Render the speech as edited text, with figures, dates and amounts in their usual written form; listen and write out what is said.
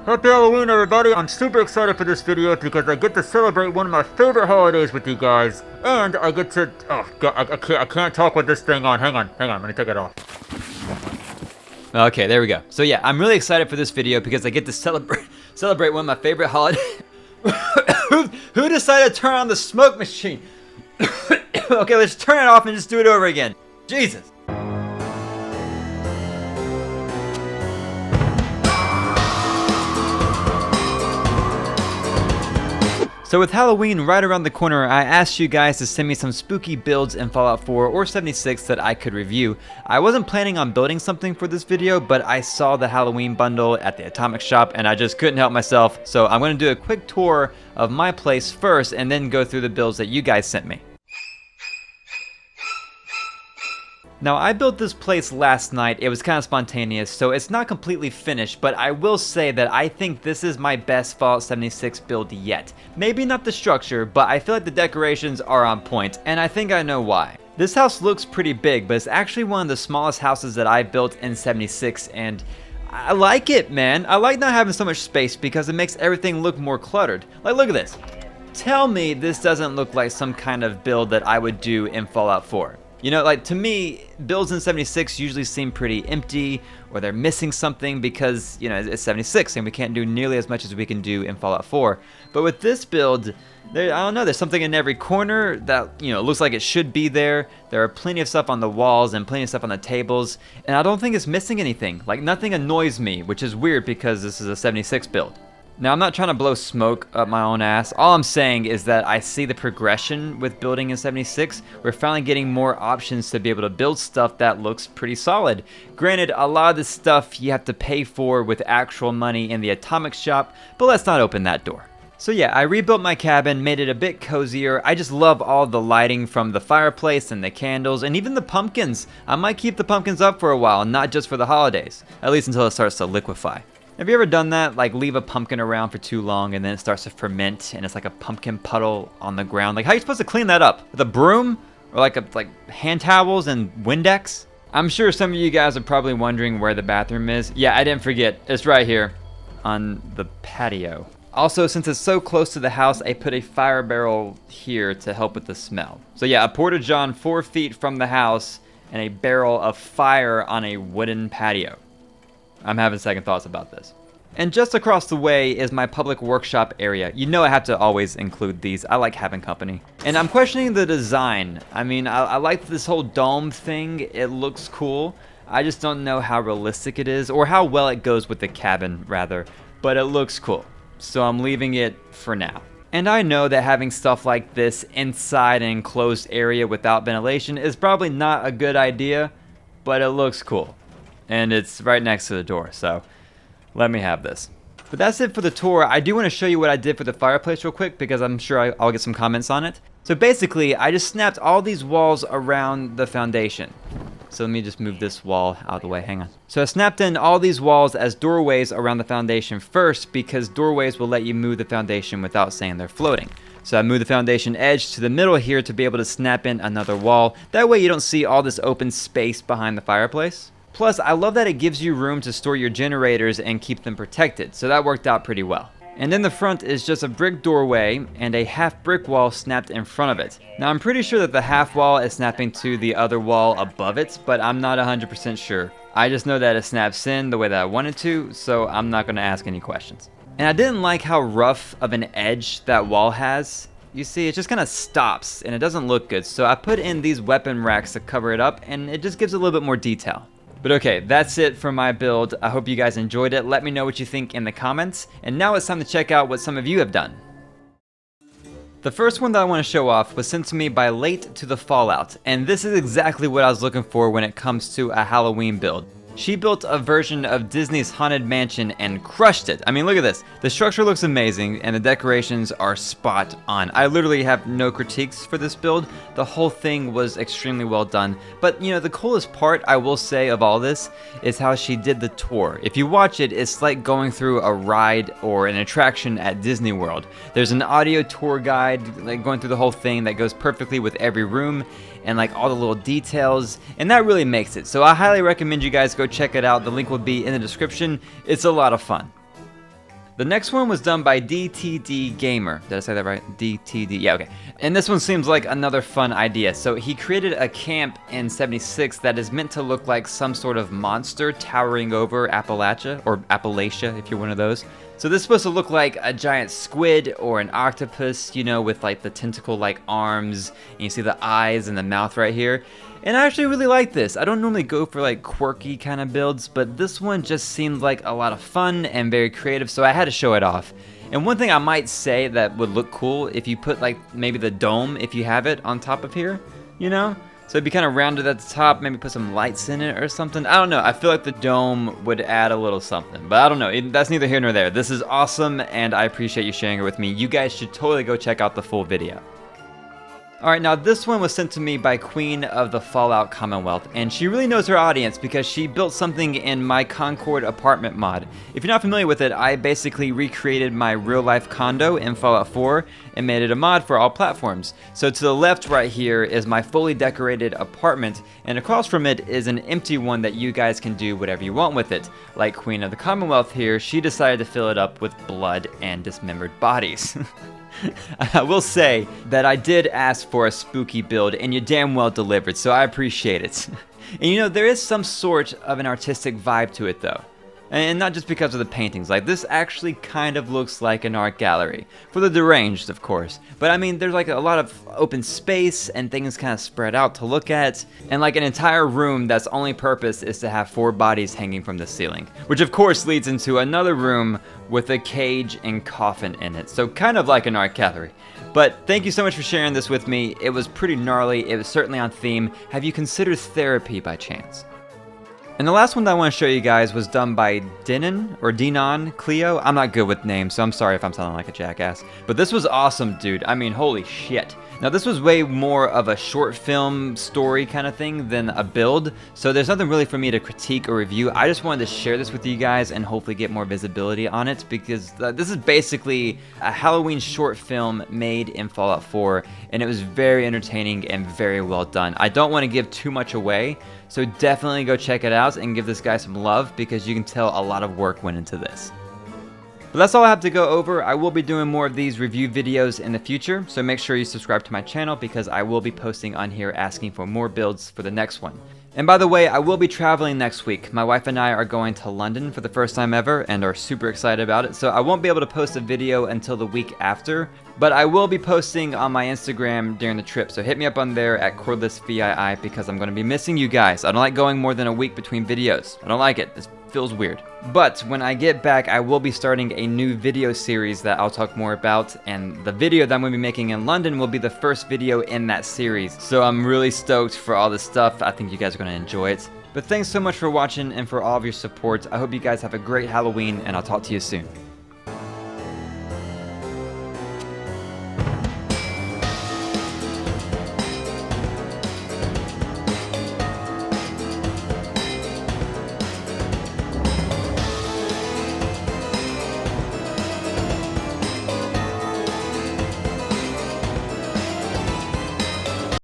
Happy Halloween, everybody! I'm super excited for this video because I get to celebrate one of my favorite holidays with you guys, and I get to. Oh God, I can't talk with this thing on. Hang on, let me take it off. Okay, there we go. So yeah, I'm really excited for this video because I get to celebrate one of my favorite holidays. Who decided to turn on the smoke machine? Okay, let's turn it off and just do it over again. Jesus. So with Halloween right around the corner, I asked you guys to send me some spooky builds in Fallout 4 or 76 that I could review. I wasn't planning on building something for this video, but I saw the Halloween bundle at the Atomic Shop and I just couldn't help myself. So I'm going to do a quick tour of my place first and then go through the builds that you guys sent me. Now, I built this place last night. It was kind of spontaneous, so it's not completely finished, but I will say that I think this is my best Fallout 76 build yet. Maybe not the structure, but I feel like the decorations are on point, and I think I know why. This house looks pretty big, but it's actually one of the smallest houses that I've built in 76, and I like it, man. I like not having so much space because it makes everything look more cluttered. Like, look at this. Tell me this doesn't look like some kind of build that I would do in Fallout 4. You know, like, to me, builds in 76 usually seem pretty empty, or they're missing something because, you know, it's 76 and we can't do nearly as much as we can do in Fallout 4. But with this build, I don't know, there's something in every corner that, you know, looks like it should be there. There are plenty of stuff on the walls and plenty of stuff on the tables, and I don't think it's missing anything. Like, nothing annoys me, which is weird because this is a 76 build. Now, I'm not trying to blow smoke up my own ass. All I'm saying is that I see the progression with building in 76. We're finally getting more options to be able to build stuff that looks pretty solid. Granted, a lot of this stuff you have to pay for with actual money in the Atomic Shop, but let's not open that door. So yeah, I rebuilt my cabin, made it a bit cozier. I just love all the lighting from the fireplace and the candles and even the pumpkins. I might keep the pumpkins up for a while, not just for the holidays, at least until it starts to liquefy. Have you ever done that? Like, leave a pumpkin around for too long and then it starts to ferment and it's like a pumpkin puddle on the ground. Like, how are you supposed to clean that up? With a broom? Or like hand towels and Windex? I'm sure some of you guys are probably wondering where the bathroom is. Yeah, I didn't forget. It's right here on the patio. Also, since it's so close to the house, I put a fire barrel here to help with the smell. So yeah, a porta-john 4 feet from the house and a barrel of fire on a wooden patio. I'm having second thoughts about this. And just across the way is my public workshop area. You know I have to always include these. I like having company. And I'm questioning the design. I mean, I like this whole dome thing. It looks cool. I just don't know how realistic it is, or how well it goes with the cabin, rather. But it looks cool. So I'm leaving it for now. And I know that having stuff like this inside an enclosed area without ventilation is probably not a good idea, but it looks cool. And it's right next to the door, so let me have this. But that's it for the tour. I do want to show you what I did for the fireplace real quick because I'm sure I'll get some comments on it. So basically, I just snapped all these walls around the foundation. So let me just move this wall out of the way, hang on. So I snapped in all these walls as doorways around the foundation first because doorways will let you move the foundation without saying they're floating. So I moved the foundation edge to the middle here to be able to snap in another wall. That way you don't see all this open space behind the fireplace. Plus, I love that it gives you room to store your generators and keep them protected, so that worked out pretty well. And then the front is just a brick doorway and a half brick wall snapped in front of it. Now I'm pretty sure that the half wall is snapping to the other wall above it, but I'm not 100% sure. I just know that it snaps in the way that I wanted to, so I'm not going to ask any questions. And I didn't like how rough of an edge that wall has. You see, it just kind of stops and it doesn't look good, so I put in these weapon racks to cover it up and it just gives a little bit more detail. But okay, that's it for my build. I hope you guys enjoyed it. Let me know what you think in the comments. And now it's time to check out what some of you have done. The first one that I want to show off was sent to me by Late to the Fallout. And this is exactly what I was looking for when it comes to a Halloween build. She built a version of Disney's Haunted Mansion and crushed it. I mean, look at this. The structure looks amazing and the decorations are spot on. I literally have no critiques for this build. The whole thing was extremely well done. But, you know, the coolest part, I will say, of all this is how she did the tour. If you watch it, it's like going through a ride or an attraction at Disney World. There's an audio tour guide, like, going through the whole thing that goes perfectly with every room and like all the little details, and that really makes it. So I highly recommend you guys go check it out. The link will be in the description. It's a lot of fun. The next one was done by DTD Gamer. Did I say that right? DTD, yeah, okay. And this one seems like another fun idea. So he created a camp in 76 that is meant to look like some sort of monster towering over Appalachia, or Appalachia if you're one of those. So this is supposed to look like a giant squid or an octopus, you know, with like the tentacle-like arms, and you see the eyes and the mouth right here. And I actually really like this. I don't normally go for like quirky kind of builds, but this one just seemed like a lot of fun and very creative, so I had to show it off. And one thing I might say that would look cool if you put like maybe the dome, if you have it, on top of here, you know? So it'd be kind of rounded at the top, maybe put some lights in it or something. I don't know, I feel like the dome would add a little something, but I don't know, that's neither here nor there. This is awesome, and I appreciate you sharing it with me. You guys should totally go check out the full video. Alright, now this one was sent to me by Queen of the Fallout Commonwealth, and she really knows her audience because she built something in my Concord apartment mod. If you're not familiar with it, I basically recreated my real-life condo in Fallout 4 and made it a mod for all platforms. So to the left right here is my fully decorated apartment, and across from it is an empty one that you guys can do whatever you want with it. Like Queen of the Commonwealth here, she decided to fill it up with blood and dismembered bodies. I will say that I did ask for a spooky build, and you damn well delivered, so I appreciate it. And you know, there is some sort of an artistic vibe to it though. And not just because of the paintings, like this actually kind of looks like an art gallery. For the deranged, of course. But I mean, there's like a lot of open space and things kind of spread out to look at. And like an entire room that's only purpose is to have 4 bodies hanging from the ceiling. Which of course leads into another room with a cage and coffin in it. So kind of like an art gallery. But thank you so much for sharing this with me. It was pretty gnarly. It was certainly on theme. Have you considered therapy by chance? And the last one that I want to show you guys was done by Denon Cleo. I'm not good with names, so I'm sorry if I'm sounding like a jackass. But this was awesome, dude. I mean, holy shit. Now, this was way more of a short film story kind of thing than a build, so there's nothing really for me to critique or review. I just wanted to share this with you guys and hopefully get more visibility on it, because this is basically a Halloween short film made in Fallout 4, and it was very entertaining and very well done. I don't want to give too much away, so definitely go check it out and give this guy some love, because you can tell a lot of work went into this. But that's all I have to go over. I will be doing more of these review videos in the future, so make sure you subscribe to my channel because I will be posting on here asking for more builds for the next one. And by the way, I will be traveling next week. My wife and I are going to London for the first time ever and are super excited about it, so I won't be able to post a video until the week after, but I will be posting on my Instagram during the trip, so hit me up on there at Cordless VII because I'm going to be missing you guys. I don't like going more than a week between videos. I don't like it. It feels weird. But when I get back, I will be starting a new video series that I'll talk more about, and the video that I'm going to be making in London will be the first video in that series. So I'm really stoked for all this stuff. I think you guys are going to enjoy it. But thanks so much for watching and for all of your support. I hope you guys have a great Halloween, and I'll talk to you soon.